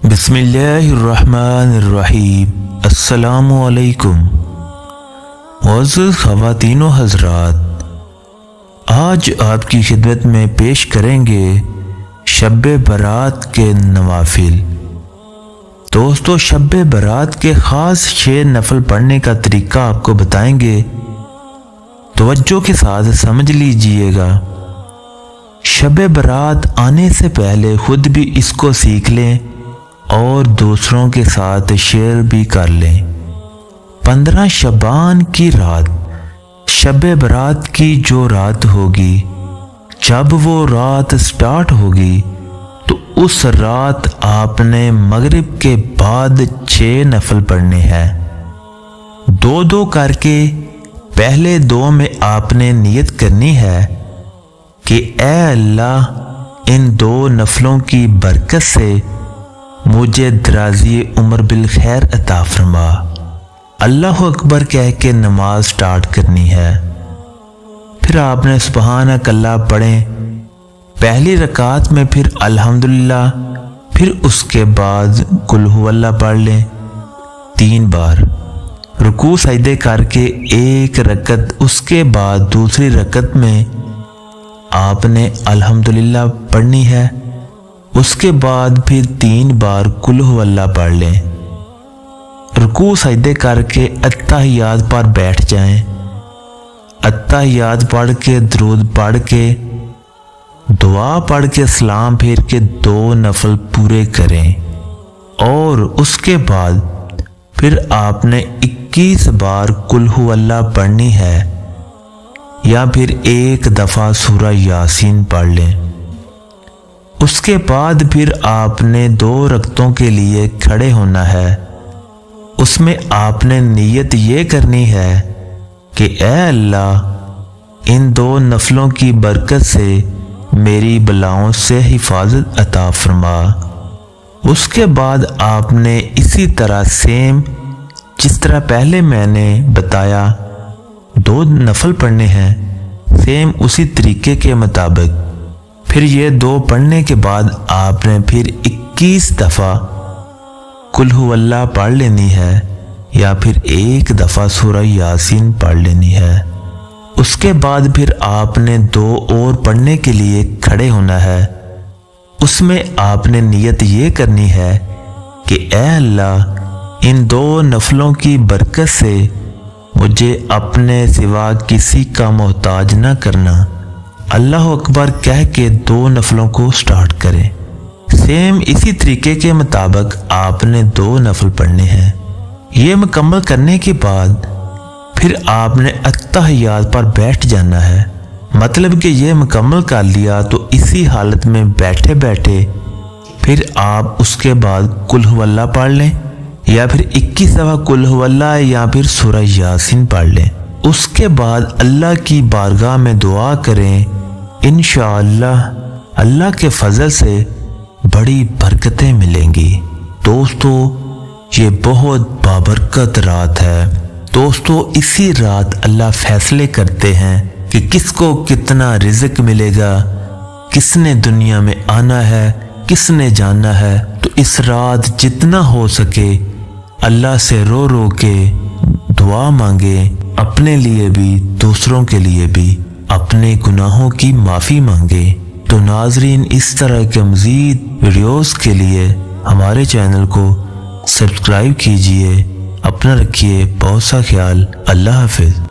बिस्मिल्लाहिर्रहमानिर्रहीम। अस्सलामुअलैकुम। मुअज़्ज़ज़ ख़वातीन व हज़रात, आज आपकी खिदमत में पेश करेंगे शब-ए बरात के नवाफिल। दोस्तों, शब-ए बरात के ख़ास 6 नफल पढ़ने का तरीका आपको बताएंगे, तवज्जो के साथ समझ लीजिएगा। शब-ए बरात आने से पहले खुद भी इसको सीख लें और दूसरों के साथ शेयर भी कर लें। 15 शबान की रात, शब-ए बरात की जो रात होगी, जब वो रात स्टार्ट होगी तो उस रात आपने मगरिब के बाद 6 नफल पढ़ने हैं, 2-2 करके। पहले 2 में आपने नियत करनी है कि ऐ अल्लाह, इन 2 नफलों की बरकत से मुझे दराज़ी उम्र बिल खैर अता फरमा। अल्लाह अकबर कह के नमाज स्टार्ट करनी है। फिर आपने सुबहानक अल्लाह पढ़ें पहली रकात में, फिर अल्हम्दुलिल्लाह, फिर उसके बाद कुल हुवल्लाह पढ़ लें 3 बार। रुकू सजदे करके 1 रकत, उसके बाद दूसरी रकत में आपने अल्हम्दुलिल्लाह पढ़नी है। उसके बाद फिर 3 बार कुल हुवल्लाह पढ़ लें। रुकू सजदे करके अत्तहियात पर बैठ जाएं। अत्तहियात पढ़ के दरूद पढ़ के दुआ पढ़ के सलाम फेर के 2 नफल पूरे करें और उसके बाद फिर आपने 21 बार कुल हुवल्लाह पढ़नी है या फिर 1 दफ़ा सूरह यासीन पढ़ लें। उसके बाद फिर आपने 2 रकतों के लिए खड़े होना है। उसमें आपने नियत ये करनी है कि ऐ अल्लाह, इन 2 नफलों की बरकत से मेरी बलाओं से हिफाजत अता फरमा। उसके बाद आपने इसी तरह सेम जिस तरह पहले मैंने बताया 2 नफल पढ़ने हैं, सेम उसी तरीके के मुताबिक फिर ये 2 पढ़ने के बाद आपने फिर 21 दफ़ा कुल हुवल्लाह पढ़ लेनी है या फिर 1 दफ़ा सूरह यासीन पढ़ लेनी है। उसके बाद फिर आपने 2 और पढ़ने के लिए खड़े होना है। उसमें आपने नियत ये करनी है कि ऐ अल्लाह, इन 2 नफलों की बरकत से मुझे अपने सिवा किसी का मोहताज न करना। अल्लाह अकबर कह के 2 नफलों को स्टार्ट करें। सेम इसी तरीके के मुताबिक आपने 2 नफल पढ़ने हैं। ये मुकम्मल करने के बाद फिर आपने अत्तहियात पर बैठ जाना है। मतलब कि ये मुकम्मल कर लिया तो इसी हालत में बैठे बैठे फिर आप उसके बाद कुल हुवल्लाह पढ़ लें या फिर 21 दफ़ा कुल हुवल्लाह या फिर सूरह यासीन पढ़ लें। उसके बाद अल्लाह की बारगाह में दुआ करें। इंशाअल्लाह अल्लाह के फजल से बड़ी बरकतें मिलेंगी। दोस्तों, ये बहुत बाबरकत रात है। दोस्तों, इसी रात अल्लाह फैसले करते हैं कि किसको कितना रिज़्क मिलेगा, किसने दुनिया में आना है, किसने जाना है। तो इस रात जितना हो सके अल्लाह से रो रो के दुआ मांगे, अपने लिए भी दूसरों के लिए भी, अपने गुनाहों की माफ़ी मांगे। तो नाजरीन, इस तरह के मज़ीद वीडियोस के लिए हमारे चैनल को सब्सक्राइब कीजिए। अपना रखिए बहुत सा ख्याल। अल्लाह हाफिज़।